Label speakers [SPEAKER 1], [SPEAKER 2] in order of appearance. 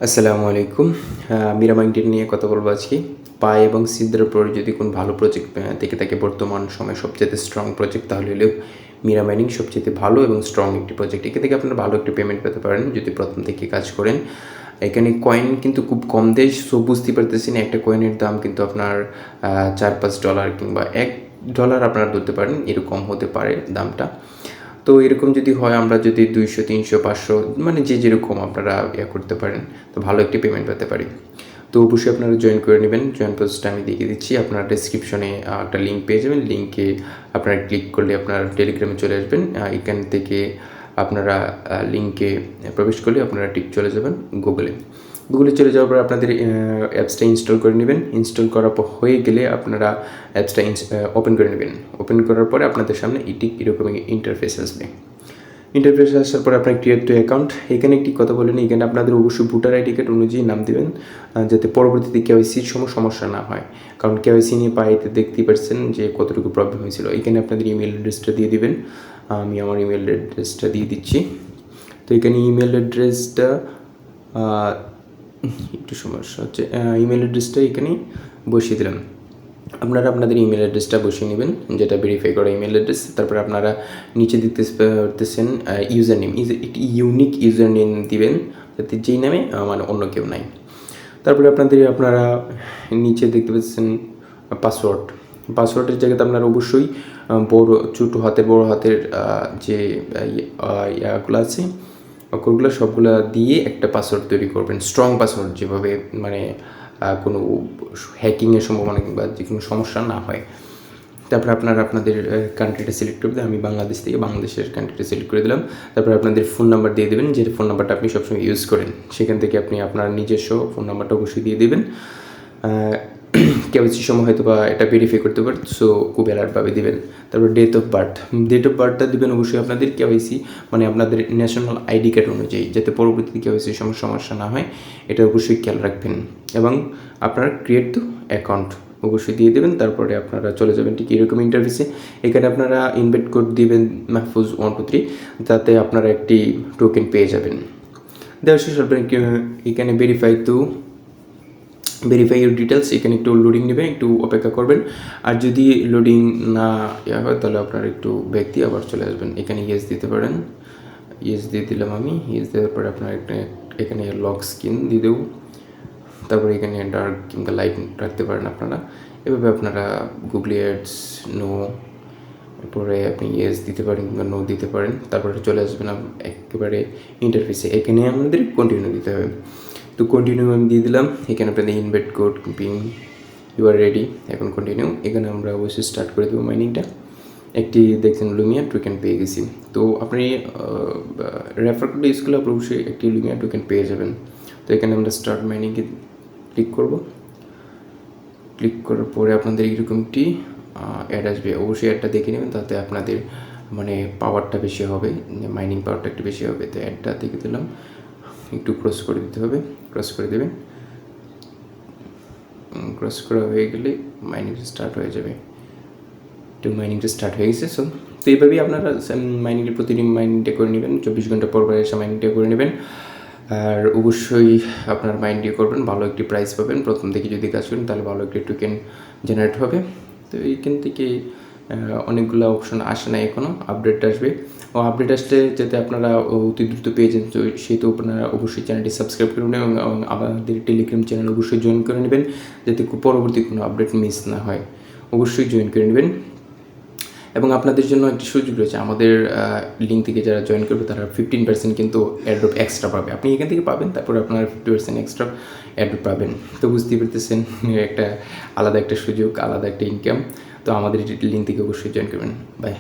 [SPEAKER 1] আসসালামু আলাইকুম। মিরা মাইন্ডের নিয়ে কথা বলবো আজকে। পাই এবং সিদ্ধার পরে যদি কোনো ভালো প্রজেক্ট থেকে থাকে বর্তমান সময়ে সবচাইতে স্ট্রং প্রজেক্ট তাহলে হলো মিরা মাইনিং সবচাইতে ভালো এবং স্ট্রং একটি প্রজেক্ট। এখান থেকে আপনারা ভালো একটি পেমেন্ট পেতে পারেন যদি প্রথম থেকে কাজ করেন। এখানে কয়েন কিন্তু খুব কম দেয়, সো বুঝতে পারতেছেন একটা কয়েনের দাম কিন্তু আপনার $4-5 কিংবা $1 আপনারা ধরতে পারেন, এরকম হতে পারে দামটা। তো এরকম যদি হয় আমরা যদি 200, 300, 500 মানে যে যেরকম আপনারা করতে পারেন, তো ভালো একটি পেমেন্ট পেতে পারি। তো অবশ্যই আপনারা জয়েন করে নেবেন। জয়েন প্রসেসটা আমি দেখিয়ে দিচ্ছি। আপনারা ডেসক্রিপশনে একটা লিঙ্ক পেয়ে যাবেন। লিঙ্কে আপনারা ক্লিক করলে আপনার টেলিগ্রামে চলে আসবেন। এখান থেকে আপনারা লিঙ্কে প্রবেশ করলে আপনারা ঠিক চলে যাবেন গুগলে চলে যাওয়ার পর আপনাদের অ্যাপসটা ইনস্টল করে নেবেন। ইনস্টল করার পর হয়ে গেলে আপনারা অ্যাপসটা ওপেন করে নেবেন। ওপেন করার পরে আপনাদের সামনে এরকম ইন্টারফেস আসবে। ইন্টারফেস আসার পরে আপনার ক্রিয়েট টু অ্যাকাউন্ট, এখানে একটি কথা বলেন, এখানে আপনাদের অবশ্যই ভোটার আইডি কার্ড অনুযায়ী নাম দেবেন, যাতে পরবর্তীতে কেওয়াইসির সমস্যা না হয়। কারণ কেওয়াইসি নিয়ে পাইতে দেখতেই পাচ্ছেন যে কতটুকু প্রবলেম হয়েছিল। এখানে আপনাদের ইমেল অ্যাড্রেসটা দিয়ে দিবেন। আমি আমার ইমেল অ্যাড্রেসটা দিয়ে দিচ্ছি। তো এখানে ইমেল অ্যাড্রেসটা একটু সমস্যা হচ্ছে, ইমেল অ্যাড্রেসটা এখানে বসিয়ে দিলাম। আপনারা আপনাদের ইমেল অ্যাড্রেসটা বসিয়ে নেবেন, যেটা ভেরিফাই করা ইমেল অ্যাড্রেস। তারপরে আপনারা নিচে দিতে পারতেছেন ইউজার নেম, একটি ইউনিক ইউজার নেম দিবেন, যাতে যেই নামে মানে অন্য কেউ নাই। তারপরে আপনারা নিচে দেখতে পাচ্ছেন পাসওয়ার্ডের জায়গাতে আপনারা অবশ্যই ছোটো হাতের বড় হাতের যে ইয়াগুলো আছে অক্ষরগুলো সবগুলো দিয়ে একটা পাসওয়ার্ড তৈরি করবেন, স্ট্রং পাসওয়ার্ড, যেভাবে মানে কোনো হ্যাকিংয়ের সম্ভাবনা কিংবা যে কোনো সমস্যা না হয়। তারপরে আপনারা আপনাদের কান্ট্রিটা সিলেক্ট করে দেবেন। আমি বাংলাদেশ থেকে বাংলাদেশের কান্ট্রিটা সিলেক্ট করে দিলাম। তারপরে আপনাদের ফোন নাম্বার দিয়ে দেবেন, যে ফোন নাম্বারটা আপনি সবসময় ইউজ করেন। সেখান থেকে আপনি আপনার নিজস্ব ফোন নাম্বারটা অবশ্যই দিয়ে দেবেন। কেওয়াইসির সময় হয়তো বা এটা ভেরিফাই করতে পারেন, সো খুব অ্যালার্টভাবে দেবেন। তারপর ডেট অফ বার্থটা দেবেন অবশ্যই আপনাদের কেওয়াইসি মানে আপনাদের ন্যাশনাল আইডি কার্ড অনুযায়ী, যাতে পরবর্তীতে কেওয়াইসির সমস্যা না হয়, এটা অবশ্যই খেয়াল রাখবেন। এবং আপনার ক্রিয়েট টু অ্যাকাউন্ট অবশ্যই দিয়ে দেবেন। তারপরে আপনারা চলে যাবেন ঠিক এরকম ইন্টারফেসে। এখানে আপনারা ইনভাইট কোড দিবেন মাহফুজ 123, যাতে আপনারা একটি টোকেন পেয়ে যাবেন। দেওয়ার শেষ আপনার এখানে ভেরিফাই ইউর ডিটেলস, এখানে একটু লোডিং নেবে, একটু অপেক্ষা করবেন। আর যদি লোডিং না হয় তাহলে আপনারা একটু ব্যাক দিয়ে আবার চলে আসবেন। এখানে ইয়েস দিতে পারেন। ইয়েস দিয়ে দিলাম আমি। ইয়েস দেওয়ার পরে আপনার এখানে লক স্ক্রিন দিয়ে দেবো। তারপরে এখানে ডার্ক কিংবা লাইট রাখতে পারেন আপনারা। এভাবে আপনারা গুগল অ্যাডস নো, এরপরে আপনি ইয়েস দিতে পারেন কিংবা নো দিতে পারেন। তারপরে চলে আসবেন একেবারে ইন্টারফেসে। এখানে আমাদের কন্টিনিউ দিতে হবে। তো কন্টিনিউ আমি দিয়ে দিলাম। এখানে আপনাদের invite code ping you are ready. এখন কন্টিনিউ। এখানে আমরা অবশ্যই স্টার্ট করে দেবো মাইনিংটা। একটি দেখছেন লুমিয়া টোকেন পেয়ে গেছি। তো আপনি রেফার কোড ইউজ করলে অবশ্যই একটি লুমিয়া টোকেন পেয়ে যাবেন। তো এখানে আমরা স্টার্ট মাইনিংয়ে ক্লিক করব। ক্লিক করার পরে আপনাদের এরকম একটি অ্যাড আসবে। অবশ্যই অ্যাডটা দেখে নেবেন, তাতে আপনাদের মানে পাওয়ারটা বেশি হবে, মাইনিং পাওয়ারটা একটু বেশি হবে। তো অ্যাডটা দেখে দিলাম, একটু ক্রস করে দিতে হবে। ক্রস করে দেবেন। ক্রস করা হয়ে গেলে মাইনিংটা স্টার্ট হয়ে যাবে। তো মাইনিংটা স্টার্ট হয়ে গেছে। তো এইভাবেই আপনারা মাইনিংয়ের প্রতিদিন মাইনিংটা করে নেবেন। 24 ঘন্টা পর এসে মাইনিংটা করে নেবেন। আর অবশ্যই আপনার মাইন্ড দিয়ে করবেন, ভালো একটি প্রাইস পাবেন। প্রথম থেকে যদি কাজ করেন তাহলে ভালো একটি টোকেন জেনারেট হবে। তো এইখান থেকে অনেকগুলো অপশন আসে না এখনও, আপডেট আসবে। ও আপডেট আসলে যাতে আপনারা অতি দ্রুত পেয়ে যান, তো সেহেতু আপনারা অবশ্যই চ্যানেলটি সাবস্ক্রাইব করে নেবেন এবং আমাদের টেলিগ্রাম চ্যানেল অবশ্যই জয়েন করে নেবেন, যাতে পরবর্তী কোনো আপডেট মিস না হয়। অবশ্যই জয়েন করে নেবেন। এবং আপনাদের জন্য একটি সুযোগ রয়েছে, আমাদের লিঙ্ক থেকে যারা জয়েন করবে তারা 15% কিন্তু অ্যাড্রপ এক্সট্রা পাবে। আপনি এখান থেকে পাবেন, তারপরে আপনারা 50% এক্সট্রা অ্যাড্রপ পাবেন। তো বুঝতেই পারতেছেন একটা আলাদা একটা সুযোগ, আলাদা একটা ইনকাম। তো আমাদের লিঙ্ক থেকে অবশ্যই জয়েন করবেন। বাই।